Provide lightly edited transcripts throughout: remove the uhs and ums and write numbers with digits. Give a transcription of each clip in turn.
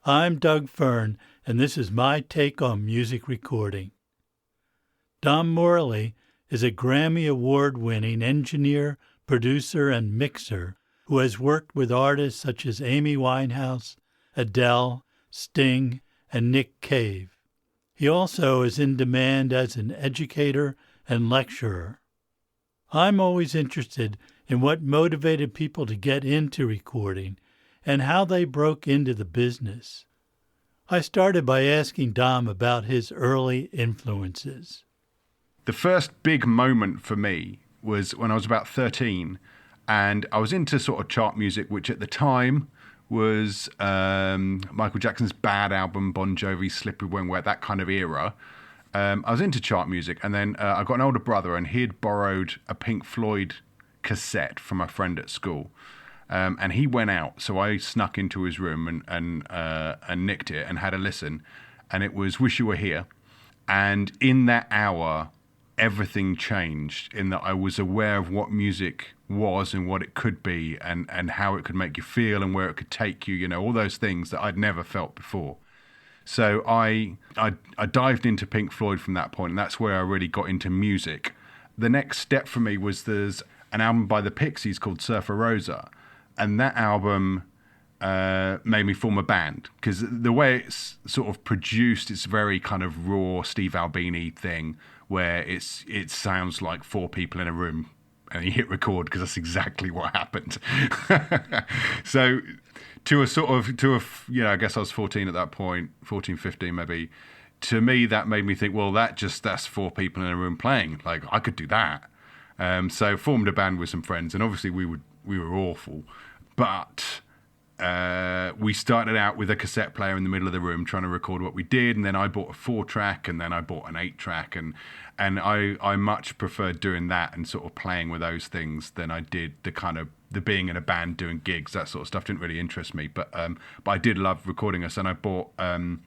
I'm Doug Fearn, and this is my take on music recording. Dom Morley is a Grammy Award-winning engineer, producer, and mixer who has worked with artists such as Amy Winehouse, Adele, Sting, and Nick Cave. He also is in demand as an educator and lecturer. I'm always interested in what motivated people to get into recording and how they broke into the business. I started by asking Dom about his early influences. The first big moment for me was when I was about 13, and I was into sort of chart music, which at the time was Michael Jackson's Bad album, Bon Jovi's Slippery When Wet, that kind of era. I was into chart music, and then I got an older brother, and he had borrowed a Pink Floyd cassette from a friend at school. And he went out, so I snuck into his room and nicked it and had a listen. And it was Wish You Were Here. And in that hour, everything changed in that I was aware of what music was and what it could be and how it could make you feel and where it could take you, you know, all those things that I'd never felt before. So I dived into Pink Floyd from that point, and that's where I really got into music. The next step for me was there's an album by the Pixies called Surfer Rosa. And that album made me form a band because the way it's sort of produced, it's very kind of raw Steve Albini thing where it sounds like four people in a room and you hit record because that's exactly what happened. So I guess I was 14 at that point, 14, 15 maybe. To me, that made me think, well, that's four people in a room playing. Like I could do that. So formed a band with some friends, and obviously we were awful, but we started out with a cassette player in the middle of the room trying to record what we did, and then I bought a 4-track, and then I bought an 8-track, and I much preferred doing that and sort of playing with those things than I did the being in a band doing gigs. That sort of stuff didn't really interest me, but I did love recording us, and I bought an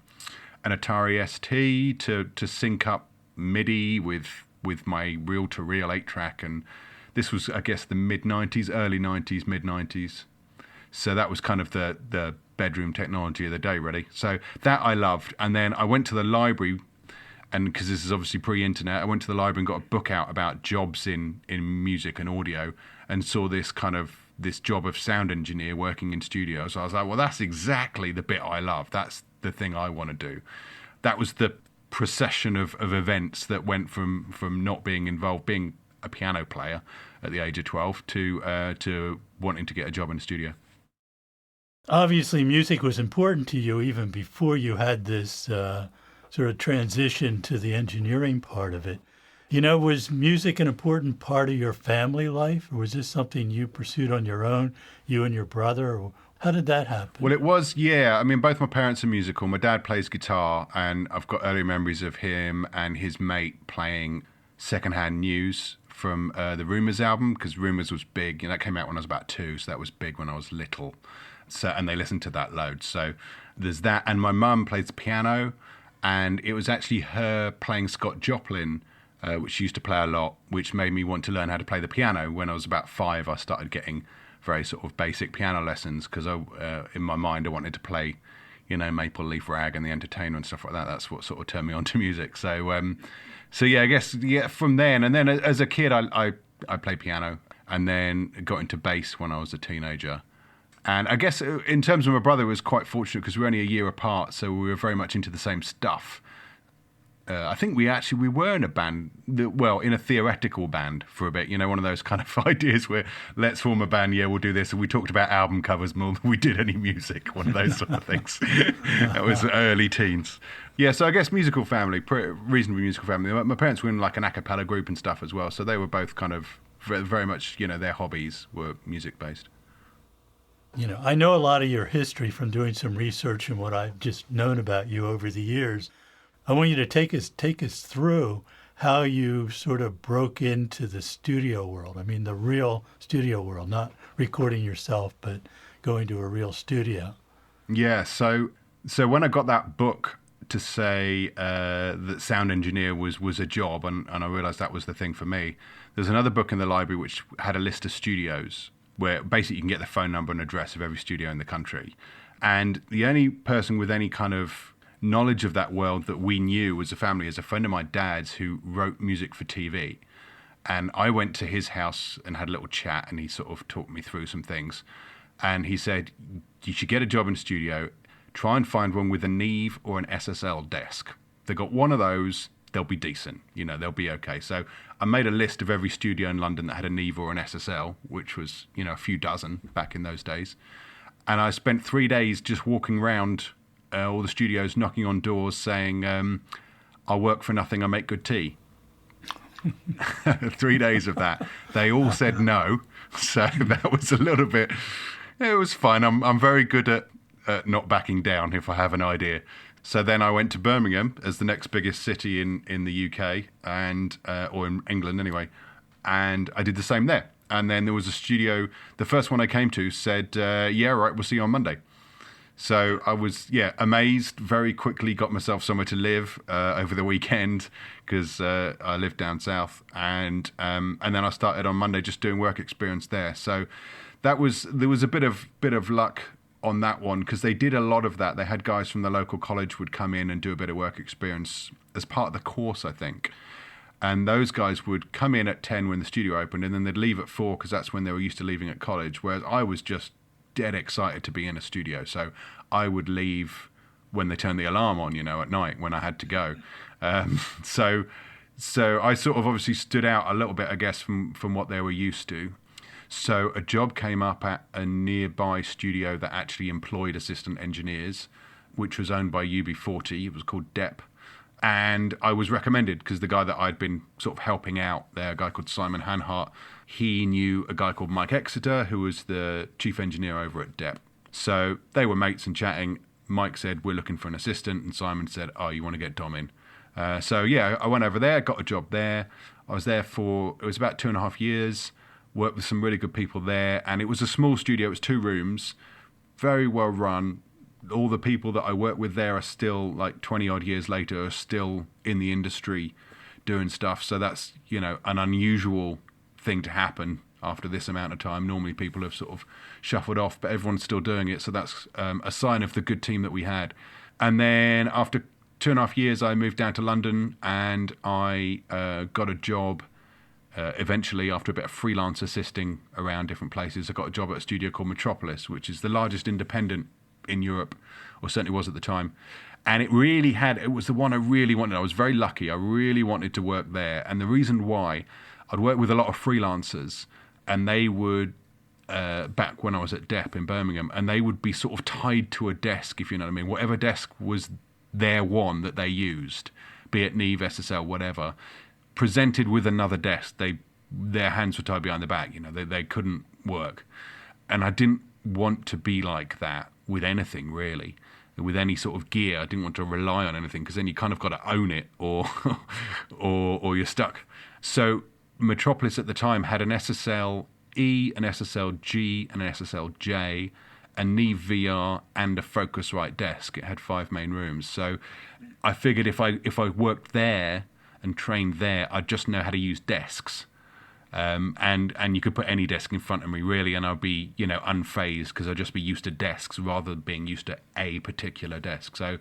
Atari ST to sync up MIDI with my reel-to-reel 8-track, and this was, I guess, the mid-90s, early 90s, mid-90s. So that was kind of the bedroom technology of the day, really. So that I loved. And then I went to the library, and because this is obviously pre-internet, I went to the library and got a book out about jobs in music and audio, and saw this job of sound engineer working in studios. So I was like, well, that's exactly the bit I love. That's the thing I want to do. That was the procession of events that went from not being involved, being a piano player at the age of 12 to wanting to get a job in a studio. Obviously, music was important to you even before you had this sort of transition to the engineering part of it. You know, was music an important part of your family life, or was this something you pursued on your own, you and your brother? Or how did that happen? Well, it was, yeah. I mean, both my parents are musical. My dad plays guitar, and I've got early memories of him and his mate playing Secondhand News from the Rumours album, because Rumours was big. You know, that came out when I was about 2, so that was big when I was little. So, and they listened to that loads. So there's that. And my mum plays the piano, and it was actually her playing Scott Joplin, which she used to play a lot, which made me want to learn how to play the piano. When I was about 5, I started getting very sort of basic piano lessons because in my mind I wanted to play, you know, Maple Leaf Rag and The Entertainer and stuff like that. That's what sort of turned me on to music. So yeah, I guess from then. And then as a kid, I played piano, and then got into bass when I was a teenager. And I guess in terms of my brother, it was quite fortunate because we were only a year apart, so we were very much into the same stuff. I think we were in a band, in a theoretical band for a bit, you know, one of those kind of ideas where let's form a band, yeah, we'll do this. And we talked about album covers more than we did any music, one of those sort of things. That was early teens. Yeah, so I guess musical family, reasonably musical family. My parents were in like an a cappella group and stuff as well, so they were both kind of very much, you know, their hobbies were music-based. You know, I know a lot of your history from doing some research and what I've just known about you over the years. I want you to take us through how you sort of broke into the studio world. I mean, the real studio world, not recording yourself, but going to a real studio. Yeah, so when I got that book to say that sound engineer was a job, and I realized that was the thing for me, there's another book in the library which had a list of studios where basically you can get the phone number and address of every studio in the country. And the only person with any kind of knowledge of that world that we knew as a family is a friend of my dad's who wrote music for TV. And I went to his house and had a little chat, and he sort of talked me through some things. And he said, you should get a job in studio, try and find one with a Neve or an SSL desk. They got one of those, they'll be decent, they'll be okay. So I made a list of every studio in London that had a Neve or an SSL, which was, a few dozen back in those days. And I spent 3 days just walking around all the studios, knocking on doors, saying, I'll work for nothing, I make good tea. 3 days of that. They all said no. So that was a little bit, it was fine. I'm very good at not backing down if I have an idea. So then I went to Birmingham as the next biggest city in the UK and or in England anyway, and I did the same there. And then there was a studio. The first one I came to said, "Yeah, right, we'll see you on Monday." So I was amazed. Very quickly got myself somewhere to live over the weekend because I lived down south, and then I started on Monday just doing work experience there. So there was a bit of luck on that one because they did a lot of that. They had guys from the local college would come in and do a bit of work experience as part of the course, I think. And those guys would come in at 10 when the studio opened, and then they'd leave at 4 because that's when they were used to leaving at college. Whereas I was just dead excited to be in a studio, so I would leave when they turned the alarm on, at night when I had to go. So I sort of obviously stood out a little bit, I guess, from what they were used to. So a job came up at a nearby studio that actually employed assistant engineers, which was owned by UB40. It was called DEP. And I was recommended because the guy that I'd been sort of helping out there, a guy called Simon Hanhart, he knew a guy called Mike Exeter, who was the chief engineer over at DEP. So they were mates and chatting. Mike said, we're looking for an assistant. And Simon said, oh, you want to get Dom in? I went over there, got a job there. I was there it was about 2.5 years, worked with some really good people there. And it was a small studio. It was 2 rooms, very well run. All the people that I work with there are still, like 20 odd years later, are still in the industry doing stuff. So that's, an unusual thing to happen after this amount of time. Normally people have sort of shuffled off, but everyone's still doing it. So that's a sign of the good team that we had. And then after 2.5 years, I moved down to London and I got a job eventually after a bit of freelance assisting around different places. I got a job at a studio called Metropolis, which is the largest independent in Europe, or certainly was at the time. And it was the one I really wanted. I was very lucky. I really wanted to work there. And the reason why, I'd worked with a lot of freelancers, and they would, back when I was at DEP in Birmingham, and they would be sort of tied to a desk, if you know what I mean. Whatever desk was their one that they used, be it Neve, SSL, whatever, presented with another desk, their hands were tied behind the back. They couldn't work. And I didn't want to be like that with anything, really. With any sort of gear, I didn't want to rely on anything because then you kind of got to own it or you're stuck. So Metropolis at the time had an SSL-E, an SSL-G, and an SSL-J, a Neve VR, and a Focusrite desk. It had 5 main rooms. So I figured if I worked there and trained there, I'd just know how to use desks. And you could put any desk in front of me, really, and I'd be, unfazed because I'd just be used to desks rather than being used to a particular desk. So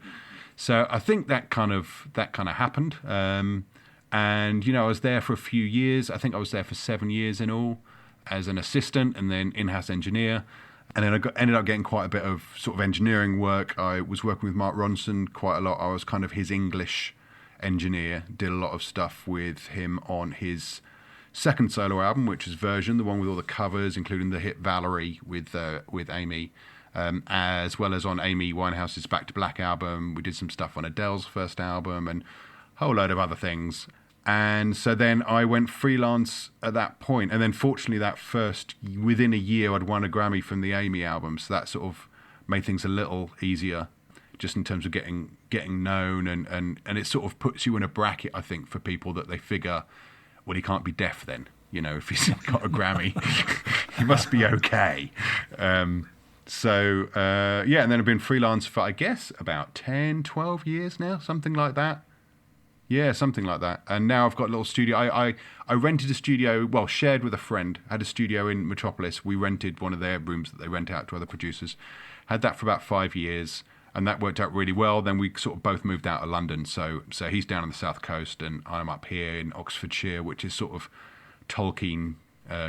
I think that kind of happened. And I was there for a few years. I think I was there for 7 years in all as an assistant and then in-house engineer. And then I ended up getting quite a bit of sort of engineering work. I was working with Mark Ronson quite a lot. I was kind of his English engineer, did a lot of stuff with him on his second solo album, which is Version, the one with all the covers, including the hit Valerie with Amy, as well as on Amy Winehouse's Back to Black album. We did some stuff on Adele's first album and a whole load of other things. And so then I went freelance at that point. And then fortunately within a year, I'd won a Grammy from the Amy album. So that sort of made things a little easier just in terms of getting known. And it sort of puts you in a bracket, I think, for people that they figure, well, he can't be deaf then. If he's got a Grammy, he must be okay. And then I've been freelance for, I guess, about 10, 12 years now, something like that. Yeah, something like that. And now I've got a little studio. I rented a studio, shared with a friend, had a studio in Metropolis. We rented one of their rooms that they rent out to other producers. Had that for about 5 years, and that worked out really well. Then we sort of both moved out of London. So he's down on the south coast, and I'm up here in Oxfordshire, which is sort of Tolkien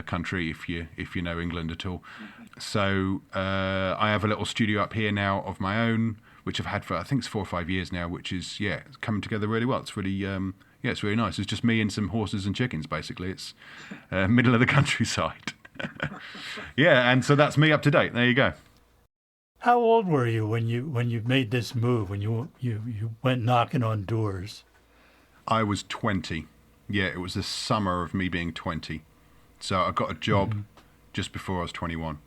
country, if you know England at all. So I have a little studio up here now of my own, which I've had for, I think it's 4 or 5 years now, which is, it's coming together really well. It's really, it's really nice. It's just me and some horses and chickens, basically. It's middle of the countryside. And so that's me up to date. There you go. How old were you when you made this move, when you went knocking on doors? I was 20. Yeah, it was the summer of me being 20. So I got a job just before I was 21.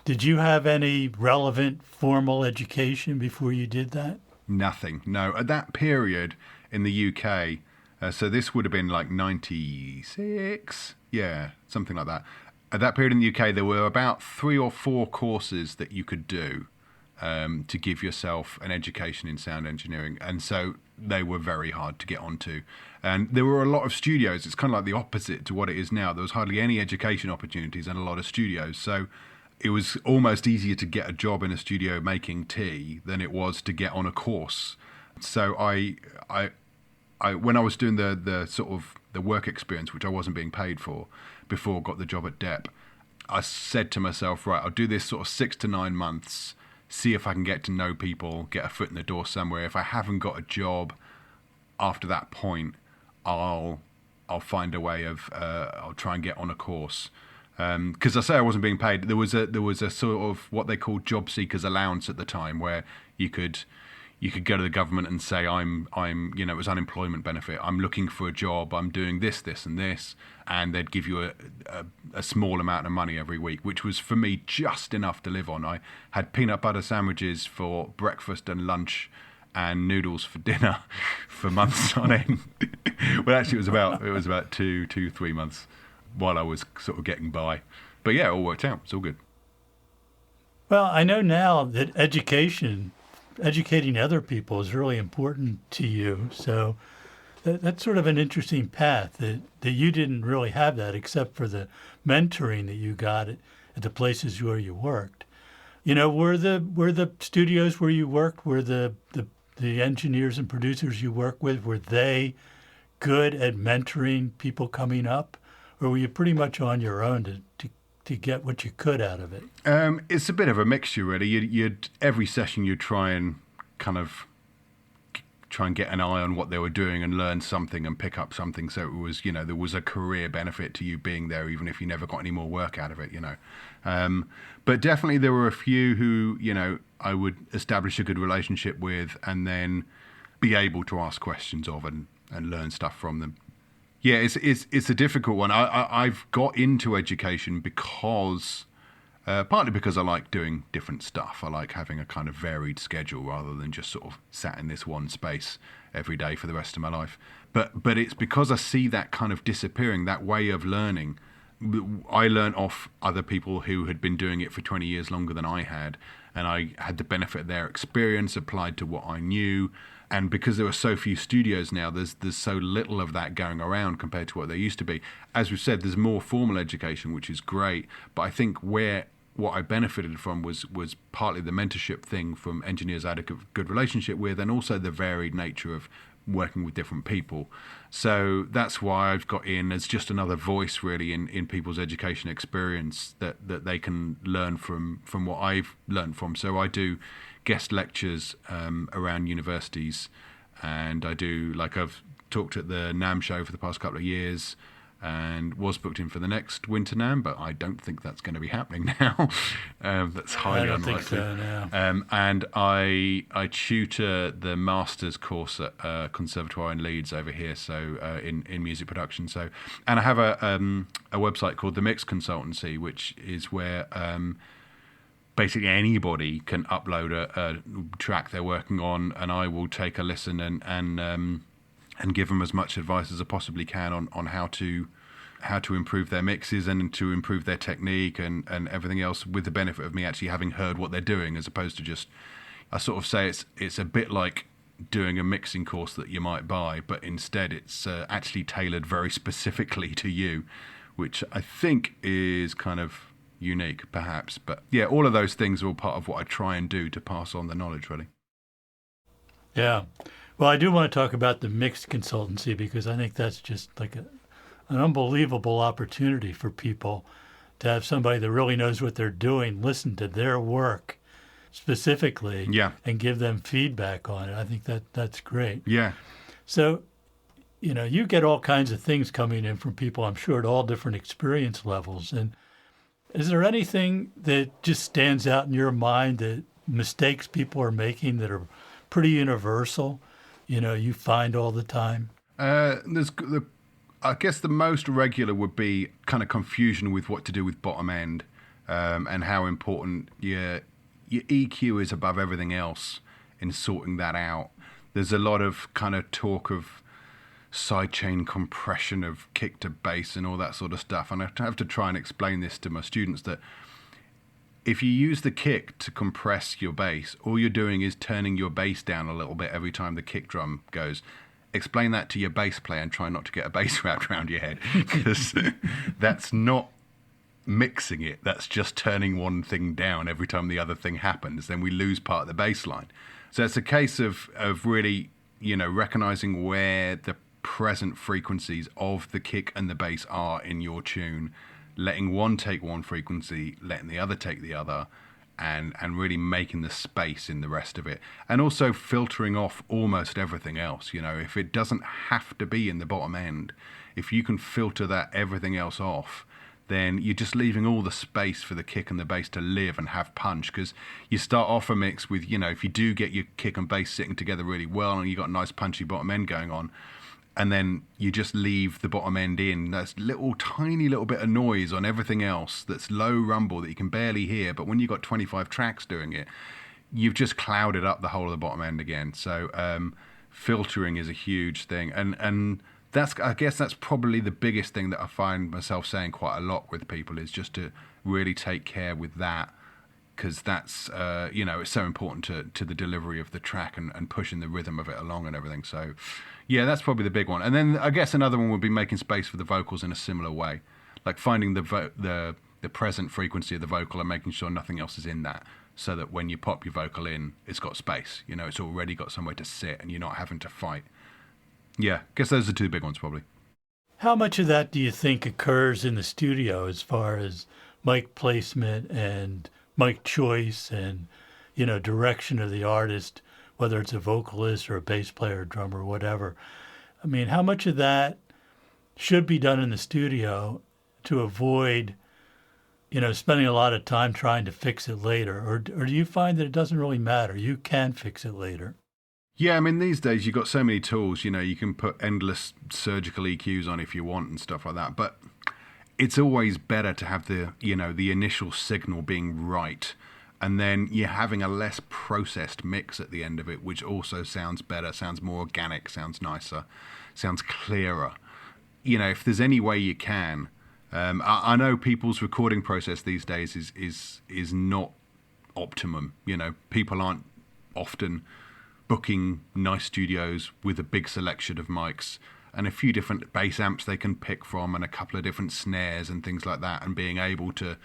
Did you have any relevant formal education before you did that? Nothing. No. At that period in the UK, so this would have been like 96. Yeah, something like that. At that period in the UK, there were about 3 or 4 courses that you could do to give yourself an education in sound engineering. And so they were very hard to get onto. And there were a lot of studios. It's kind of like the opposite to what it is now. There was hardly any education opportunities and a lot of studios. So it was almost easier to get a job in a studio making tea than it was to get on a course. So I when I was doing the sort of the work experience, which I wasn't being paid for before I got the job at Depp, I said to myself, right, I'll do this sort of 6 to 9 months, see if I can get to know people, get a foot in the door somewhere. If I haven't got a job after that point, I'll find a way of I'll try and get on a course. Because I say I wasn't being paid. There was a sort of what they called job seekers allowance at the time, where you could go to the government and say I'm it was unemployment benefit. I'm looking for a job. I'm doing this, and this, and they'd give you a small amount of money every week, which was for me just enough to live on. I had peanut butter sandwiches for breakfast and lunch, and noodles for dinner for months on end. Well, actually, it was about 3 months while I was sort of getting by. But yeah, it all worked out. It's all good. Well, I know now that educating other people is really important to you. So that's sort of an interesting path that you didn't really have that except for the mentoring that you got at the places where you worked. You know, were the studios where you worked, were the engineers and producers you work with, were they good at mentoring people coming up? Or were you pretty much on your own to get what you could out of it? It's a bit of a mixture, really. You'd every session you'd try and get an eye on what they were doing and learn something and pick up something. So it was, there was a career benefit to you being there, even if you never got any more work out of it, But definitely there were a few who, I would establish a good relationship with and then be able to ask questions of and learn stuff from them. Yeah, it's a difficult one. I've got into education because, partly because I like doing different stuff. I like having a kind of varied schedule rather than just sort of sat in this one space every day for the rest of my life. But it's because I see that kind of disappearing, that way of learning. I learned off other people who had been doing it for 20 years longer than I had, and I had the benefit of their experience applied to what I knew. And because there are so few studios now, there's so little of that going around compared to what there used to be. As we've said, there's more formal education, which is great. But I think what I benefited from was partly the mentorship thing from engineers I had a good relationship with, and also the varied nature of working with different people. So that's why I've got in as just another voice, really, in people's education experience that they can learn from what I've learned from. So I do guest lectures around universities, and I do, I've talked at the NAMM Show for the past couple of years and was booked in for the next Winter NAMM, but I don't think that's going to be happening now. That's highly unlikely. Think so, no. And I tutor the master's course at Conservatoire in Leeds over here, so in music production. So, and I have a website called the Mix Consultancy, which is where basically anybody can upload a track they're working on, and I will take a listen and give them as much advice as I possibly can on how to improve their mixes and to improve their technique and everything else, with the benefit of me actually having heard what they're doing, as opposed to just, I sort of say it's a bit like doing a mixing course that you might buy, but instead it's actually tailored very specifically to you, which I think is kind of unique, perhaps. But yeah, all of those things are all part of what I try and do to pass on the knowledge, really. Yeah. Well, I do want to talk about the mixed consultancy because I think that's just like an unbelievable opportunity for people to have somebody that really knows what they're doing listen to their work specifically, Yeah, and give them feedback on it. I think that's great. yeah. So, you get all kinds of things coming in from people, I'm sure, at all different experience levels. And is there anything that just stands out in your mind, that mistakes people are making that are pretty universal, you find all the time? I guess the most regular would be kind of confusion with what to do with bottom end, and how important your EQ is above everything else in sorting that out. There's a lot of kind of talk of sidechain compression of kick to bass and all that sort of stuff. And I have to try and explain this to my students, that if you use the kick to compress your bass, all you're doing is turning your bass down a little bit every time the kick drum goes. Explain that to your bass player and try not to get a bass wrapped around your head, because that's not mixing it. That's just turning one thing down every time the other thing happens. Then we lose part of the bass line. So it's a case of really, recognizing where the present frequencies of the kick and the bass are in your tune, letting one take one frequency, letting the other take the other, and really making the space in the rest of it. And also filtering off almost everything else. If it doesn't have to be in the bottom end, if you can filter that everything else off, then you're just leaving all the space for the kick and the bass to live and have punch. Because you start off a mix with, if you do get your kick and bass sitting together really well and you got a nice punchy bottom end going on, and then you just leave the bottom end in, that's tiny little bit of noise on everything else, that's low rumble that you can barely hear. But when you've got 25 tracks doing it, you've just clouded up the whole of the bottom end again. So filtering is a huge thing. And I guess that's probably the biggest thing that I find myself saying quite a lot with people, is just to really take care with that, because that's, it's so important to the delivery of the track and pushing the rhythm of it along and everything. So, yeah, that's probably the big one. And then I guess another one would be making space for the vocals in a similar way, like finding the present frequency of the vocal and making sure nothing else is in that, so that when you pop your vocal in, it's got space. It's already got somewhere to sit and you're not having to fight. Yeah, I guess those are two big ones probably. How much of that do you think occurs in the studio, as far as mic placement and mic choice and, direction of the artist, whether it's a vocalist or a bass player, drummer, whatever? I mean, how much of that should be done in the studio to avoid, spending a lot of time trying to fix it later? Or do you find that it doesn't really matter? You can fix it later. Yeah, I mean, these days you've got so many tools, you can put endless surgical EQs on if you want and stuff like that. But it's always better to have the initial signal being right. And then you're having a less processed mix at the end of it, which also sounds better, sounds more organic, sounds nicer, sounds clearer. If there's any way you can. I know people's recording process these days is not optimum. People aren't often booking nice studios with a big selection of mics and a few different bass amps they can pick from and a couple of different snares and things like that, and being able to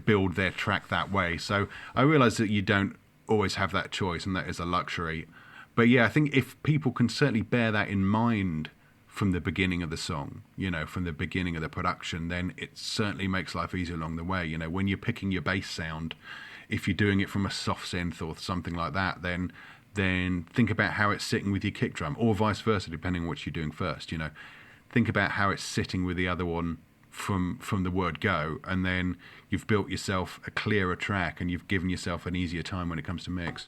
build their track that way. So I realize that you don't always have that choice, and that is a luxury. But yeah, I think if people can certainly bear that in mind from the beginning of the song, from the beginning of the production, then it certainly makes life easier along the way. When you're picking your bass sound, if you're doing it from a soft synth or something like that, then think about how it's sitting with your kick drum, or vice versa, depending on what you're doing first. Think about how it's sitting with the other one from the word go, and then you've built yourself a clearer track and you've given yourself an easier time when it comes to mix.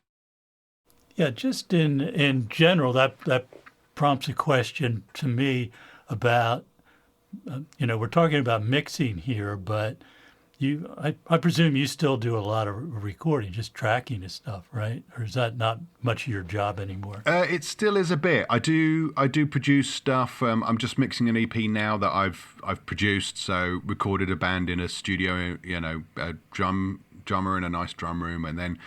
Yeah, just in general, that prompts a question to me about, we're talking about mixing here, but I presume you still do a lot of recording, just tracking and stuff, right? Or is that not much of your job anymore? It still is a bit. I do produce stuff. I'm just mixing an EP now that I've produced. So recorded a band in a studio, a drummer in a nice drum room, and then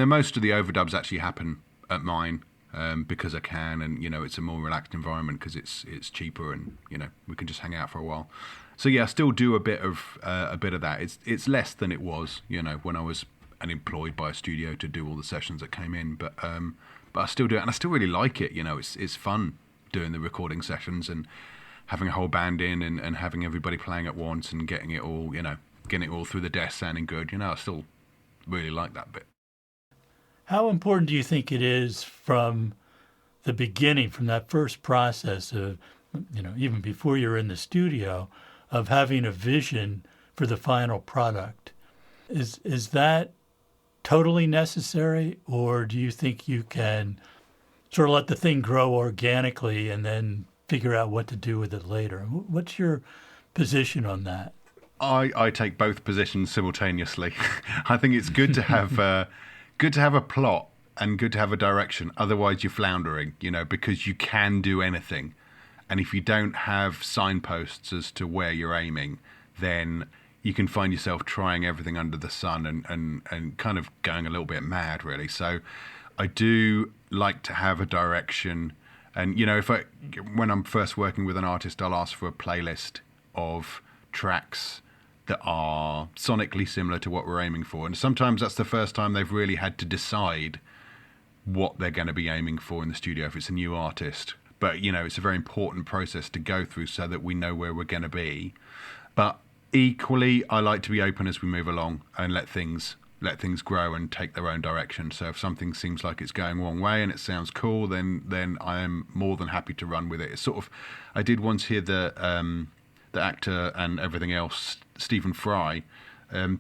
most of the overdubs actually happen at mine. Because I can, and it's a more relaxed environment because it's cheaper, and we can just hang out for a while. So yeah, I still do a bit of that. It's less than it was, when I was employed by a studio to do all the sessions that came in. But I still do it, and I still really like it. It's fun doing the recording sessions and having a whole band in and having everybody playing at once and getting it all through the desk sounding good. I still really like that bit. How important do you think it is from the beginning, from that first process of, even before you're in the studio, of having a vision for the final product? Is that totally necessary, or do you think you can sort of let the thing grow organically and then figure out what to do with it later? What's your position on that? I take both positions simultaneously. I think it's good to have a plot and good to have a direction. Otherwise, you're floundering, because you can do anything. And if you don't have signposts as to where you're aiming, then you can find yourself trying everything under the sun and kind of going a little bit mad, really. So I do like to have a direction. And, when I'm first working with an artist, I'll ask for a playlist of tracks that are sonically similar to what we're aiming for. And sometimes that's the first time they've really had to decide what they're going to be aiming for in the studio if it's a new artist. But, it's a very important process to go through so that we know where we're going to be. But equally, I like to be open as we move along and let things grow and take their own direction. So if something seems like it's going one way and it sounds cool, then I am more than happy to run with it. It's sort of, I did once hear the actor and everything else, Stephen Fry,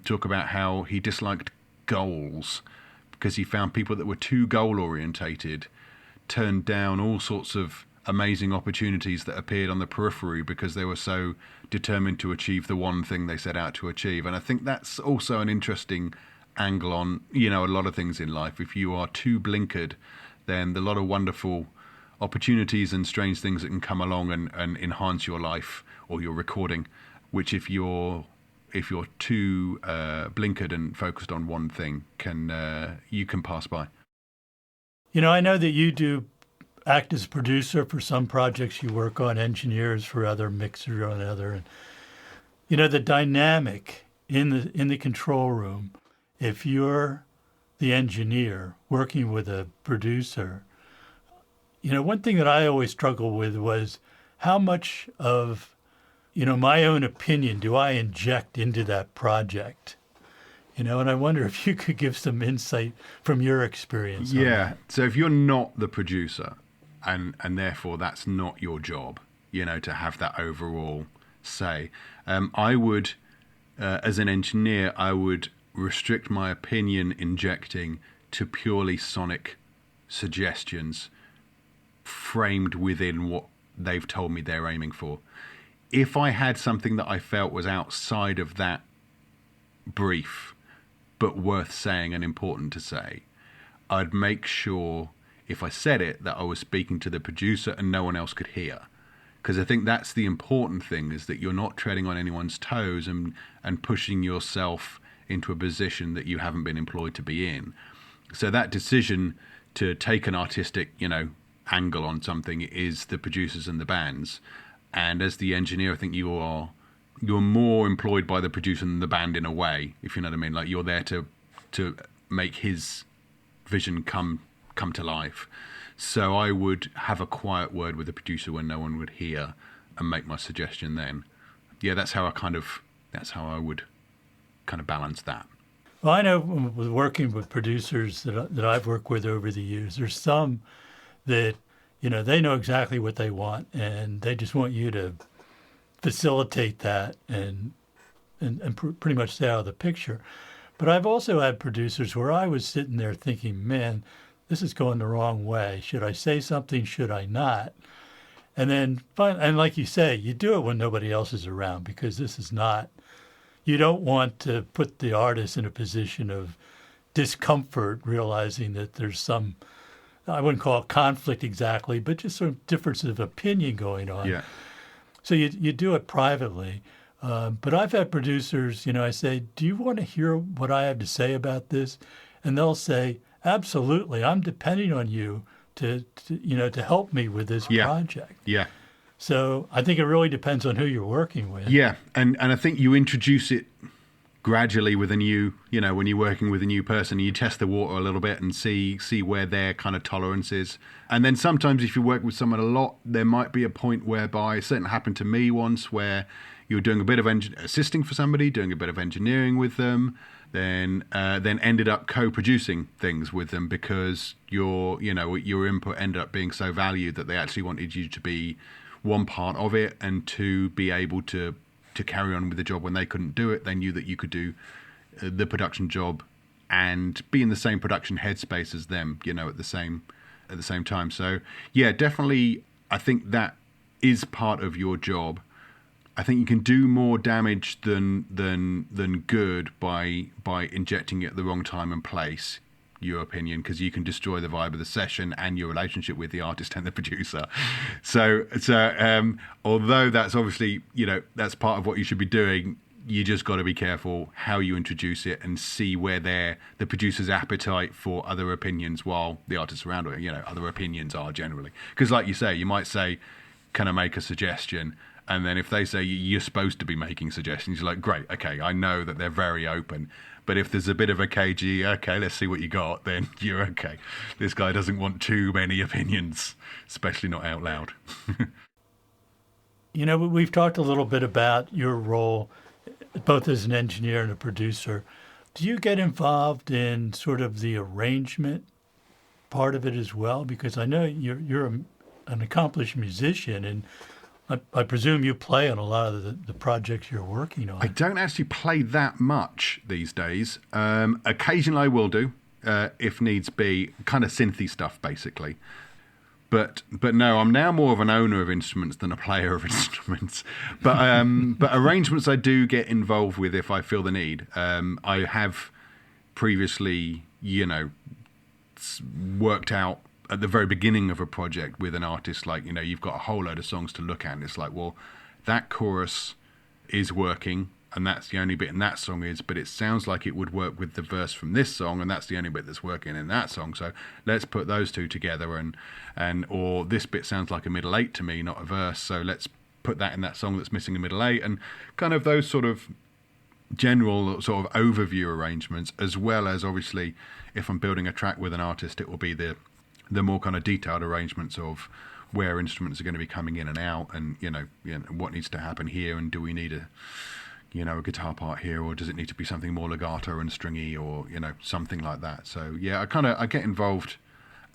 talk about how he disliked goals because he found people that were too goal orientated turned down all sorts of amazing opportunities that appeared on the periphery because they were so determined to achieve the one thing they set out to achieve. And I think that's also an interesting angle on, a lot of things in life. If you are too blinkered, then a lot of wonderful opportunities and strange things that can come along and enhance your life or your recording, which if you're too blinkered and focused on one thing, you can pass by. I know that you do act as producer for some projects you work on, engineers for other, mixer on other. And, the dynamic in the control room, if you're the engineer working with a producer, one thing that I always struggled with was how much of, my own opinion do I inject into that project? And I wonder if you could give some insight from your experience. Yeah. So if you're not the producer and therefore that's not your job, to have that overall say, I would, as an engineer, I would restrict my opinion injecting to purely sonic suggestions framed within what they've told me they're aiming for. If I had something that I felt was outside of that brief, but worth saying and important to say, I'd make sure if I said it that I was speaking to the producer and no one else could hear. Because I think that's the important thing, is that you're not treading on anyone's toes and pushing yourself into a position that you haven't been employed to be in. So that decision to take an artistic, angle on something is the producers and the bands. And as the engineer, I think you're more employed by the producer than the band in a way, if you know what I mean. Like you're there to make his vision come to life. So I would have a quiet word with the producer when no one would hear and make my suggestion then. Yeah, that's how I would kind of balance that. Well, I know with working with producers that I've worked with over the years, there's some that, they know exactly what they want and they just want you to facilitate that and pretty much stay out of the picture. But I've also had producers where I was sitting there thinking, man, this is going the wrong way. Should I say something? Should I not? And then, and like you say, you do it when nobody else is around because this is not, you don't want to put the artist in a position of discomfort, realizing that there's some, I wouldn't call it conflict exactly, but just sort of difference of opinion going on. Yeah. So you do it privately. But I've had producers, I say, do you want to hear what I have to say about this? And they'll say, absolutely. I'm depending on you to help me with this project. Yeah. So I think it really depends on who you're working with. Yeah, and I think you introduce it gradually with a new, when you're working with a new person, you test the water a little bit and see where their kind of tolerance is. And then sometimes if you work with someone a lot, there might be a point whereby, it certainly happened to me once, where you're doing a bit of assisting for somebody, doing a bit of engineering with them, then ended up co-producing things with them because your input ended up being so valued that they actually wanted you to be one part of it and to be able to carry on with the job when they couldn't do it. They knew that you could do the production job and be in the same production headspace as them, at the same time. So yeah, definitely, I think that is part of your job. I think you can do more damage than good by injecting it at the wrong time and place, your opinion, because you can destroy the vibe of the session and your relationship with the artist and the producer. So although that's obviously, that's part of what you should be doing, you just got to be careful how you introduce it and see where the producer's appetite for other opinions while the artist's around, or, other opinions are generally. Because like you say, you might say, can I make a suggestion? And then if they say you're supposed to be making suggestions, you're like, great, okay, I know that they're very open. But if there's a bit of a cagey, okay, let's see what you got, then you're okay. This guy doesn't want too many opinions, especially not out loud. We've talked a little bit about your role, both as an engineer and a producer. Do you get involved in sort of the arrangement part of it as well? Because I know you're an accomplished musician, and I presume you play on a lot of the projects you're working on. I don't actually play that much these days. Occasionally I will do, if needs be, kind of synthy stuff, basically. But no, I'm now more of an owner of instruments than a player of instruments. But arrangements I do get involved with if I feel the need. I have previously, worked out at the very beginning of a project with an artist, like, you've got a whole load of songs to look at, and it's like, well, that chorus is working, and that's the only bit in that song is, but it sounds like it would work with the verse from this song, and that's the only bit that's working in that song, so let's put those two together, and or this bit sounds like a middle eight to me, not a verse, so let's put that in that song that's missing a middle eight, and kind of those sort of general sort of overview arrangements, as well as, obviously, if I'm building a track with an artist, it will be the more kind of detailed arrangements of where instruments are going to be coming in and out, and what needs to happen here, and do we need a guitar part here, or does it need to be something more legato and stringy, or something like that. So yeah, I get involved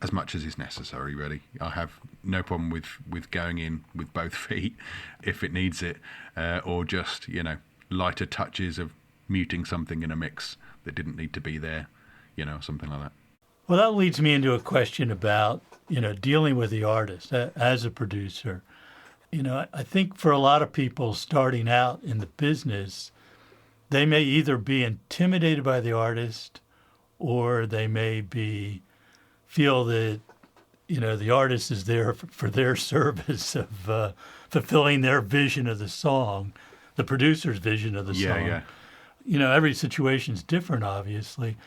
as much as is necessary, really. I have no problem with going in with both feet if it needs it, or just lighter touches of muting something in a mix that didn't need to be there, something like that. Well, that leads me into a question about, dealing with the artist as a producer. I think for a lot of people starting out in the business, they may either be intimidated by the artist, or they may feel that, the artist is there for their service of fulfilling their vision of the song, the producer's vision of the song. Yeah. Every situation's different, obviously.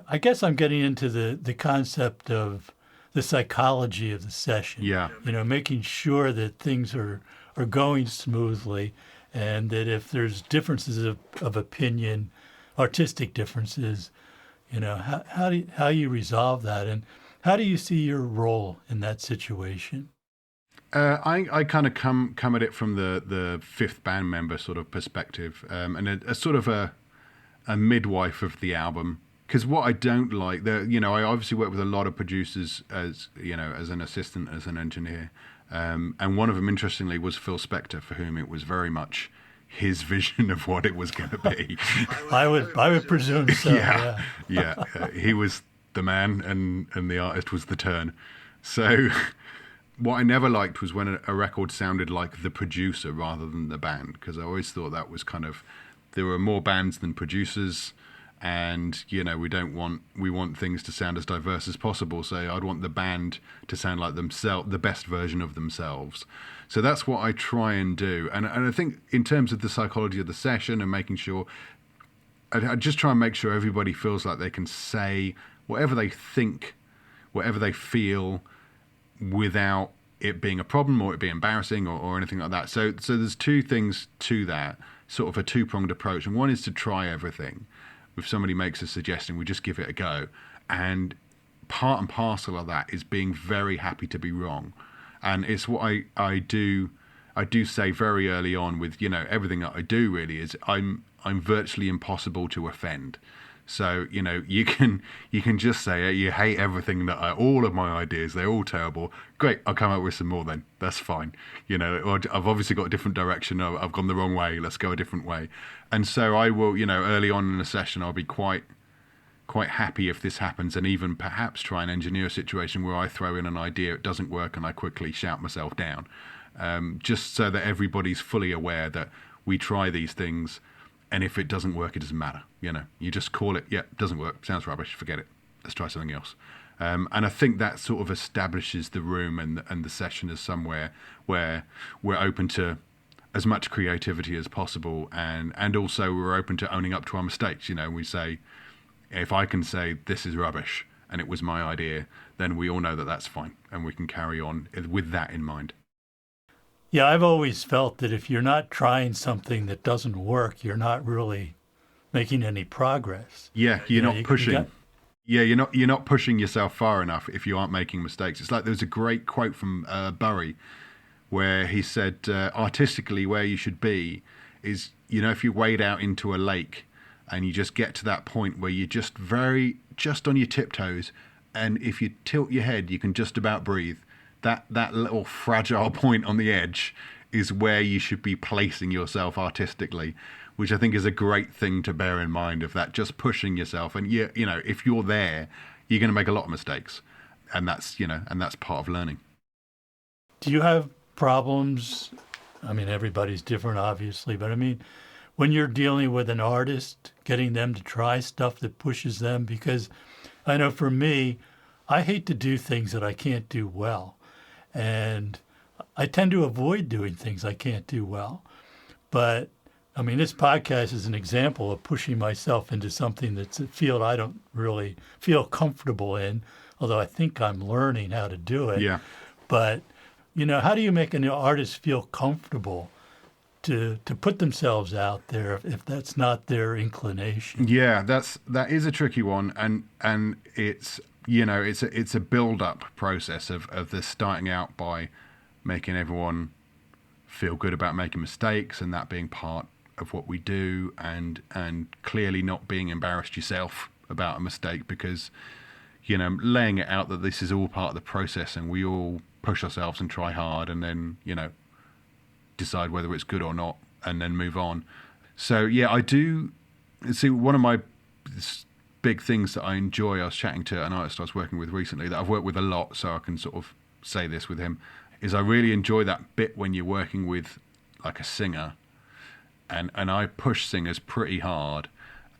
I guess I'm getting into the concept of the psychology of the session. Yeah. Making sure that things are going smoothly, and that if there's differences of opinion, artistic differences, how you resolve that, and how do you see your role in that situation? I kind of come at it from the fifth band member sort of perspective, and a sort of a midwife of the album. Because what I don't like, I obviously work with a lot of producers as an assistant, as an engineer, and one of them, interestingly, was Phil Spector, for whom it was very much his vision of what it was going to be. I would presume so. Yeah. He was the man, and the artist was the turn. So what I never liked was when a record sounded like the producer rather than the band, because I always thought that was kind of, there were more bands than producers. And we want things to sound as diverse as possible, so I'd want the band to sound like themselves, the best version of themselves. So that's what I try and do, and I think in terms of the psychology of the session and making sure, I just try and make sure everybody feels like they can say whatever they think, whatever they feel, without it being a problem or it being embarrassing or anything like that. So there's two things to that, sort of a two-pronged approach. And one is to try everything. If somebody makes a suggestion, we just give it a go. And part and parcel of that is being very happy to be wrong. And it's what I do say very early on with, everything that I do really is I'm virtually impossible to offend. So, you can just say you hate everything all of my ideas, they're all terrible. Great, I'll come up with some more then. That's fine. Or I've obviously got a different direction. I've gone the wrong way. Let's go a different way. And so I will, early on in a session, I'll be quite happy if this happens, and even perhaps try and engineer a situation where I throw in an idea, it doesn't work, and I quickly shout myself down. Just so that everybody's fully aware that we try these things. And if it doesn't work, it doesn't matter. You just call it, yeah, it doesn't work, sounds rubbish, forget it. Let's try something else. And I think that sort of establishes the room and the session as somewhere where we're open to as much creativity as possible. And also we're open to owning up to our mistakes. We say, if I can say this is rubbish and it was my idea, then we all know that that's fine. And we can carry on with that in mind. Yeah, I've always felt that if you're not trying something that doesn't work, you're not really making any progress. Yeah, you're not pushing. You're not pushing yourself far enough if you aren't making mistakes. It's like there's a great quote from Bury where he said, artistically, where you should be is, if you wade out into a lake and you just get to that point where you're just on your tiptoes, and if you tilt your head, you can just about breathe. That little fragile point on the edge is where you should be placing yourself artistically, which I think is a great thing to bear in mind, of that, just pushing yourself. And if you're there, you're going to make a lot of mistakes, and that's part of learning. Do you have problems? I mean, everybody's different, obviously, but I mean, when you're dealing with an artist, getting them to try stuff that pushes them, because I know for me, I hate to do things that I can't do well. And I tend to avoid doing things I can't do well. But, I mean, this podcast is an example of pushing myself into something that's a field I don't really feel comfortable in, although I think I'm learning how to do it. Yeah. But, how do you make an artist feel comfortable to put themselves out there if that's not their inclination? Yeah, that is a tricky one. And it's... it's a build-up process of this starting out by making everyone feel good about making mistakes, and that being part of what we do, and clearly not being embarrassed yourself about a mistake, because, laying it out that this is all part of the process and we all push ourselves and try hard, and then, decide whether it's good or not, and then move on. So, yeah, I do see one of my big things that I enjoy. I was chatting to an artist I was working with recently that I've worked with a lot, so I can sort of say this with him, is I really enjoy that bit when you're working with like a singer, and I push singers pretty hard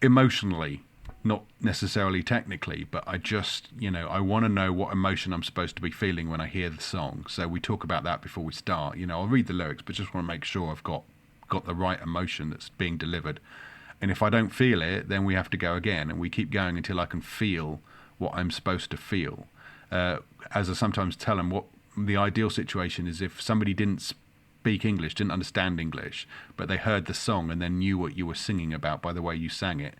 emotionally, not necessarily technically, but I just, I want to know what emotion I'm supposed to be feeling when I hear the song. So we talk about that before we start. I'll read the lyrics, but just want to make sure I've got the right emotion that's being delivered. And if I don't feel it, then we have to go again, and we keep going until I can feel what I'm supposed to feel. As I sometimes tell them, what the ideal situation is if somebody didn't speak English, didn't understand English, but they heard the song and then knew what you were singing about by the way you sang it.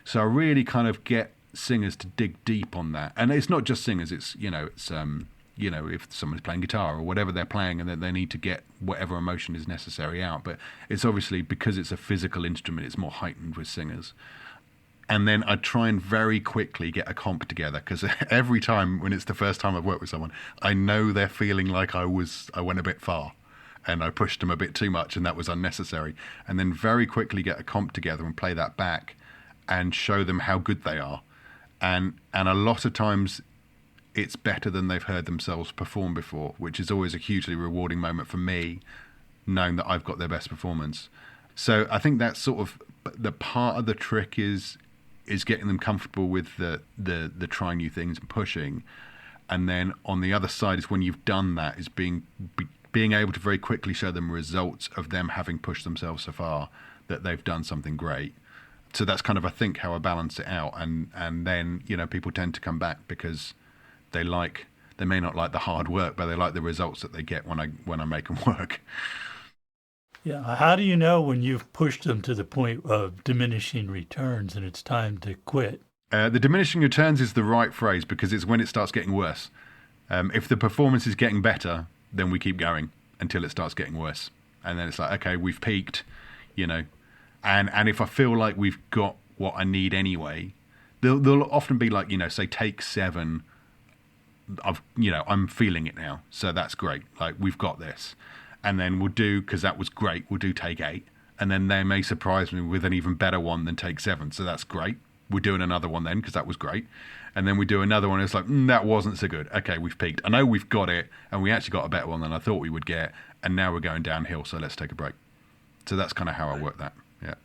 So I really kind of get singers to dig deep on that. And it's not just singers, it's, if someone's playing guitar or whatever they're playing, and then they need to get whatever emotion is necessary out. But it's obviously, because it's a physical instrument, it's more heightened with singers. And then I try and very quickly get a comp together, because every time when it's the first time I've worked with someone, I know they're feeling like I went a bit far and I pushed them a bit too much and that was unnecessary. And then very quickly get a comp together and play that back and show them how good they are. And a lot of times it's better than they've heard themselves perform before, which is always a hugely rewarding moment for me, knowing that I've got their best performance. So I think that's sort of the part of the trick is getting them comfortable with the trying new things and pushing. And then on the other side is when you've done that, is being able to very quickly show them results of them having pushed themselves so far that they've done something great. So that's kind of, I think, how I balance it out. And then, people tend to come back because they like They may not like the hard work, but they like the results that they get when I make them work. Yeah. How do you know when you've pushed them to the point of diminishing returns and it's time to quit? The diminishing returns is the right phrase, because it's when it starts getting worse. If the performance is getting better, then we keep going until it starts getting worse. And then it's like, okay, we've peaked, you know. And if I feel like we've got what I need anyway, there'll often be like, you know, say take 7. I'm feeling it now. So that's great. Like, we've got this. And then we'll do, because that was great, we'll do take 8. And then they may surprise me with an even better one than take 7. So that's great. We're doing another one then, because that was great. And then we do another one. And it's like, that wasn't so good. Okay, we've peaked. I know we've got it. And we actually got a better one than I thought we would get. And now we're going downhill. So let's take a break. So that's kind of how I work that. Yeah.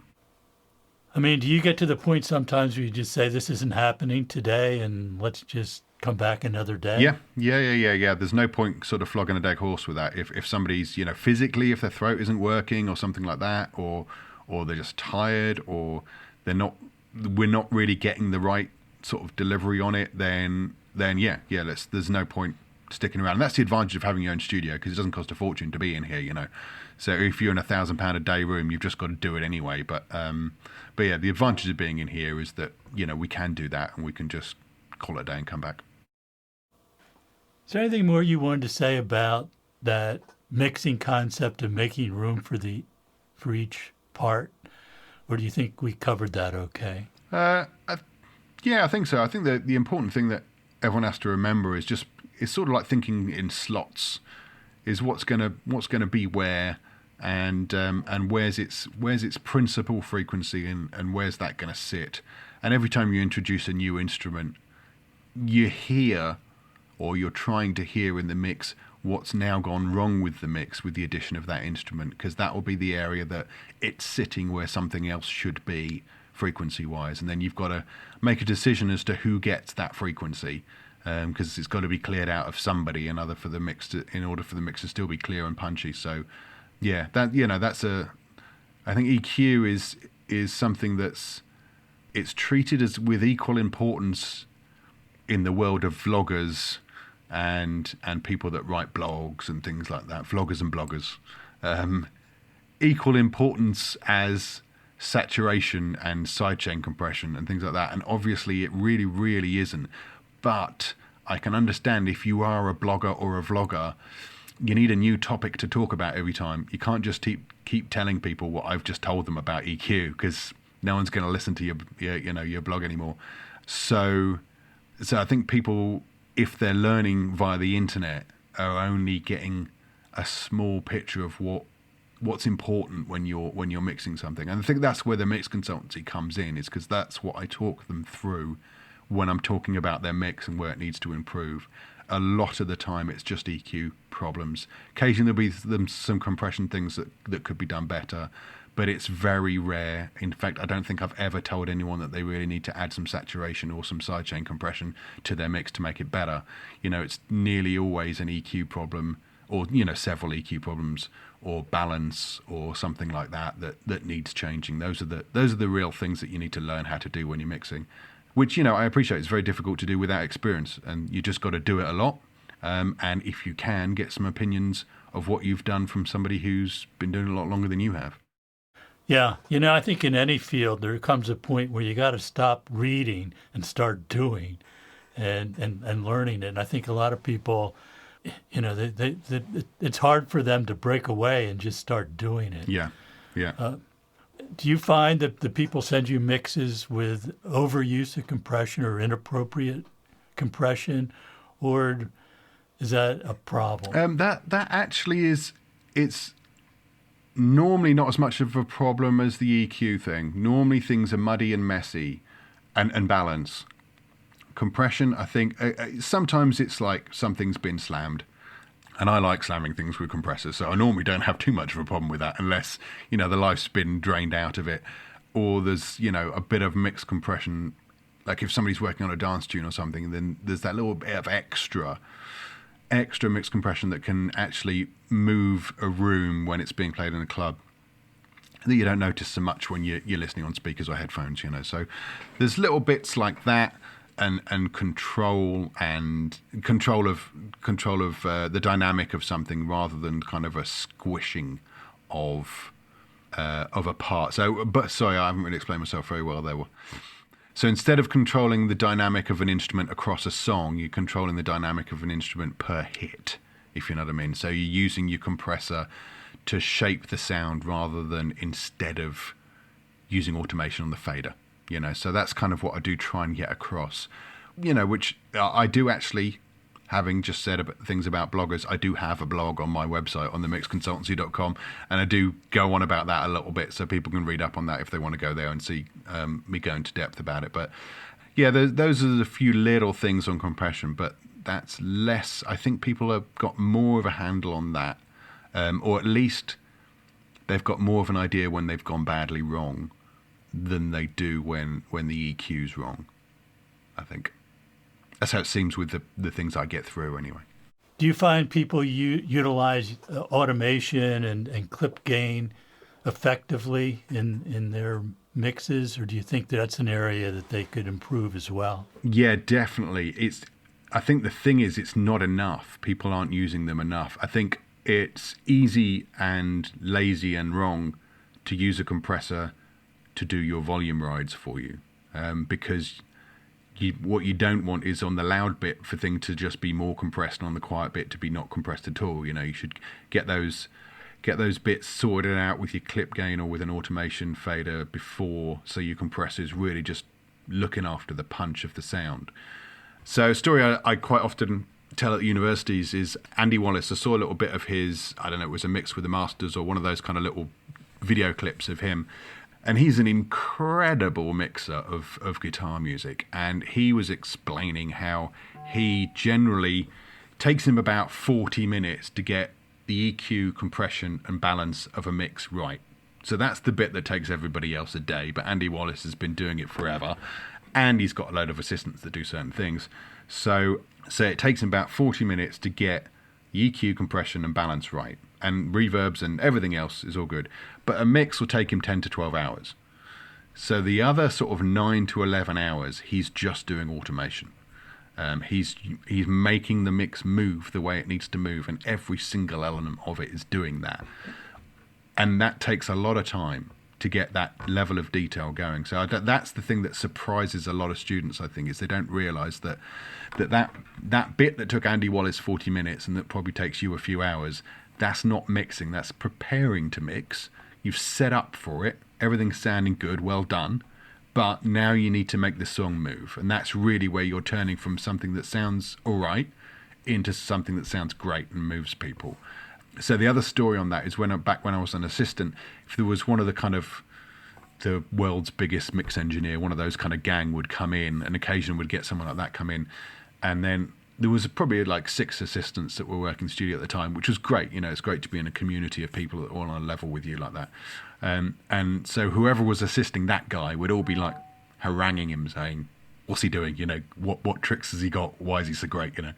I mean, do you get to the point sometimes where you just say, this isn't happening today and let's just come back another day? Yeah. There's no point sort of flogging a dead horse with that. If somebody's, you know, physically, if their throat isn't working or something like that, or they're just tired, or we're not really getting the right sort of delivery on it, then there's no point sticking around. And that's the advantage of having your own studio, because it doesn't cost a fortune to be in here, you know. So if you're in £1,000 a day room, you've just got to do it anyway. But yeah, the advantage of being in here is that, you know, we can do that and we can just call it a day and come back. Is there anything more you wanted to say about that mixing concept of making room for each part? Or do you think we covered that okay? Yeah, I think so. I think that the important thing that everyone has to remember is it's sort of like thinking in slots. Is what's gonna be where, and where's its principal frequency, and where's that gonna sit. And every time you introduce a new instrument, you hear, or you're trying to hear in the mix, what's now gone wrong with the mix with the addition of that instrument, because that will be the area that it's sitting where something else should be frequency-wise. And then you've got to make a decision as to who gets that frequency, because it's got to be cleared out of somebody in order for the mix to still be clear and punchy. So, yeah, I think EQ is something it's treated as with equal importance in the world of vloggers and people that write blogs and things like that, vloggers and bloggers. Equal importance as saturation and sidechain compression and things like that. And obviously it really, really isn't. But I can understand if you are a blogger or a vlogger, you need a new topic to talk about every time. You can't just keep telling people what I've just told them about EQ, because no one's going to listen to your blog anymore. So I think people, if they're learning via the internet, are only getting a small picture of what's important when you're mixing something. And I think that's where the mix consultancy comes in, is because that's what I talk them through when I'm talking about their mix and where it needs to improve. A lot of the time it's just EQ problems. Occasionally there'll be some compression things that could be done better, but it's very rare. In fact, I don't think I've ever told anyone that they really need to add some saturation or some sidechain compression to their mix to make it better. You know, it's nearly always an EQ problem, or, you know, several EQ problems, or balance, or something like that needs changing. Those are the real things that you need to learn how to do when you're mixing, which, you know, I appreciate it's very difficult to do without experience, and you just got to do it a lot. And if you can, get some opinions of what you've done from somebody who's been doing it a lot longer than you have. Yeah, you know, I think in any field there comes a point where you got to stop reading and start doing, and learning it. And I think a lot of people, you know, it's hard for them to break away and just start doing it. Yeah. Do you find that the people send you mixes with overuse of compression or inappropriate compression, or is that a problem? That actually is. It's normally not as much of a problem as the EQ thing. Normally things are muddy and messy, and balance. Compression, I think, sometimes it's like something's been slammed. And I like slamming things with compressors, so I normally don't have too much of a problem with that, unless, you know, the life's been drained out of it, or there's, you know, a bit of mixed compression. Like if somebody's working on a dance tune or something, then there's that little bit of extra mixed compression that can actually move a room when it's being played in a club, that you don't notice so much when you're listening on speakers or headphones, you know. So there's little bits like that. and control of the dynamic of something rather than kind of a squishing of a part. So, but sorry, I haven't really explained myself very well there. So instead of controlling the dynamic of an instrument across a song, you're controlling the dynamic of an instrument per hit, if you know what I mean. So you're using your compressor to shape the sound rather than instead of using automation on the fader, you know. So that's kind of what I do try and get across, you know, which I do actually, having just said things about bloggers, I do have a blog on my website on themixconsultancy.com, and I do go on about that a little bit so people can read up on that if they want to go there and see me go into depth about it. But yeah, those are the few little things on compression, but that's less. I think people have got more of a handle on that, or at least they've got more of an idea when they've gone badly wrong than they do when the EQ's wrong, I think. That's how it seems with the things I get through anyway. Do you find people utilize automation and clip gain effectively in their mixes, or do you think that's an area that they could improve as well? Yeah, definitely. I think the thing is, it's not enough. People aren't using them enough. I think it's easy and lazy and wrong to use a compressor to do your volume rides for you, because what you don't want is on the loud bit for thing to just be more compressed and on the quiet bit to be not compressed at all. You know, you should get those bits sorted out with your clip gain or with an automation fader before, so your compressor is really just looking after the punch of the sound. So a story I quite often tell at universities is Andy Wallace. I saw a little bit of his, I don't know, it was a mix with the Masters or one of those kind of little video clips of him. And he's an incredible mixer of guitar music. And he was explaining how he generally takes him about 40 minutes to get the EQ, compression, and balance of a mix right. So that's the bit that takes everybody else a day. But Andy Wallace has been doing it forever. And he's got a load of assistants that do certain things. So it takes him about 40 minutes to get the EQ, compression, and balance right. And reverbs and everything else is all good. But a mix will take him 10 to 12 hours. So the other sort of 9 to 11 hours, he's just doing automation. He's making the mix move the way it needs to move, and every single element of it is doing that. And that takes a lot of time to get that level of detail going. So that's the thing that surprises a lot of students, I think, is they don't realise that bit that took Andy Wallace 40 minutes and that probably takes you a few hours, that's not mixing, that's preparing to mix. You've set up for it, everything's sounding good, well done, but now you need to make the song move. And that's really where you're turning from something that sounds all right into something that sounds great and moves people. So the other story on that is back when I was an assistant, if there was one of the world's biggest mix engineer, one of those kind of gang would come in, and occasionally would get someone like that come in, and then there was probably like 6 assistants that were working in the studio at the time, which was great. You know, it's great to be in a community of people that are all on a level with you like that. And so whoever was assisting that guy would all be like haranguing him, saying, "What's he doing? You know, what tricks has he got? Why is he so great? You know."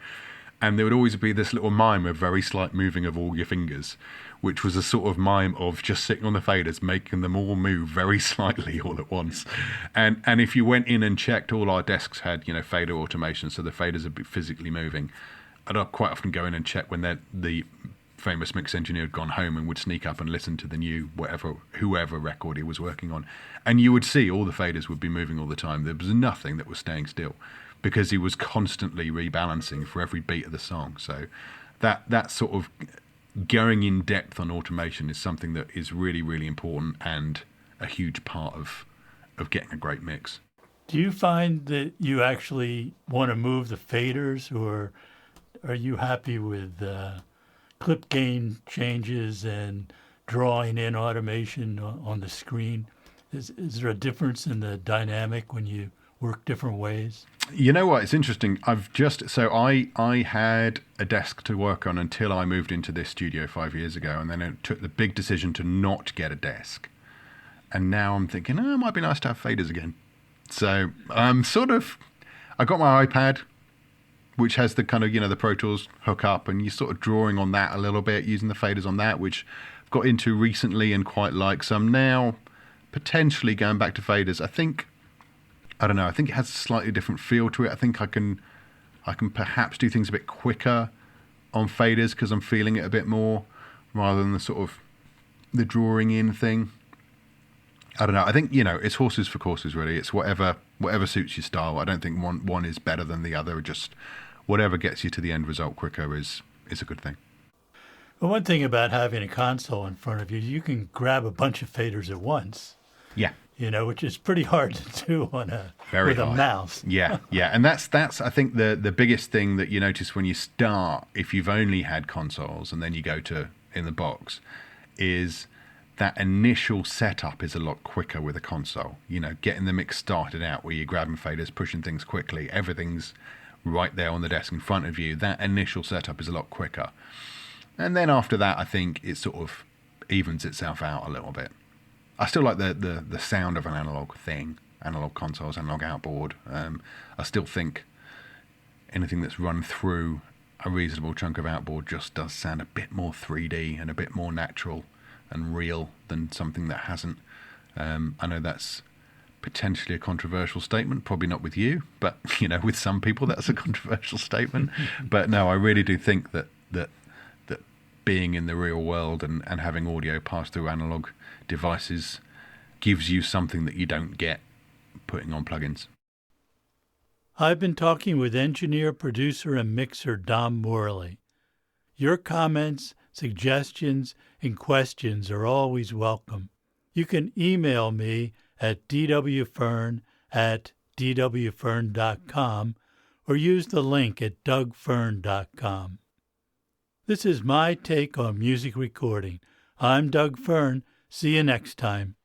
And there would always be this little mime of very slight moving of all your fingers, which was a sort of mime of just sitting on the faders, making them all move very slightly all at once. And if you went in and checked, all our desks had, you know, fader automation, so the faders would be physically moving. I'd quite often go in and check when the famous mix engineer had gone home and would sneak up and listen to the new whoever record he was working on. And you would see all the faders would be moving all the time. There was nothing that was staying still, because he was constantly rebalancing for every beat of the song. So that sort of going in depth on automation is something that is really, really important and a huge part of getting a great mix. Do you find that you actually want to move the faders, or are you happy with clip gain changes and drawing in automation on the screen? Is there a difference in the dynamic when you work different ways? You know what? It's interesting. I had a desk to work on until I moved into this studio 5 years ago, and then I took the big decision to not get a desk. And now I'm thinking, it might be nice to have faders again. So I got my iPad, which has the kind of, you know, the Pro Tools hookup, and you're sort of drawing on that a little bit, using the faders on that, which I've got into recently and quite like. So I'm now potentially going back to faders. I think I don't know. I think it has a slightly different feel to it. I think I can perhaps do things a bit quicker on faders because I'm feeling it a bit more rather than the sort of the drawing in thing. I don't know. I think, it's horses for courses, really. It's whatever suits your style. I don't think one is better than the other. Just whatever gets you to the end result quicker is a good thing. Well, one thing about having a console in front of you, you can grab a bunch of faders at once. Yeah. Which is pretty hard to do with a mouse. Yeah. And that's I think the biggest thing that you notice when you start, if you've only had consoles and then you go to in the box, is that initial setup is a lot quicker with a console. Getting the mix started out where you're grabbing faders, pushing things quickly, everything's right there on the desk in front of you. That initial setup is a lot quicker. And then after that, I think it sort of evens itself out a little bit. I still like the sound of an analog thing, analog consoles, analog outboard. I still think anything that's run through a reasonable chunk of outboard just does sound a bit more 3D and a bit more natural and real than something that hasn't. I know that's potentially a controversial statement, probably not with you, but with some people that's a controversial statement. But no, I really do think that being in the real world and having audio pass through analog devices gives you something that you don't get putting on plugins. I've been talking with engineer, producer, and mixer Dom Morley. Your comments, suggestions, and questions are always welcome. You can email me at dwfearn@dwfearn.com or use the link at dougfearn.com. This is my take on music recording. I'm Doug Fearn. See you next time.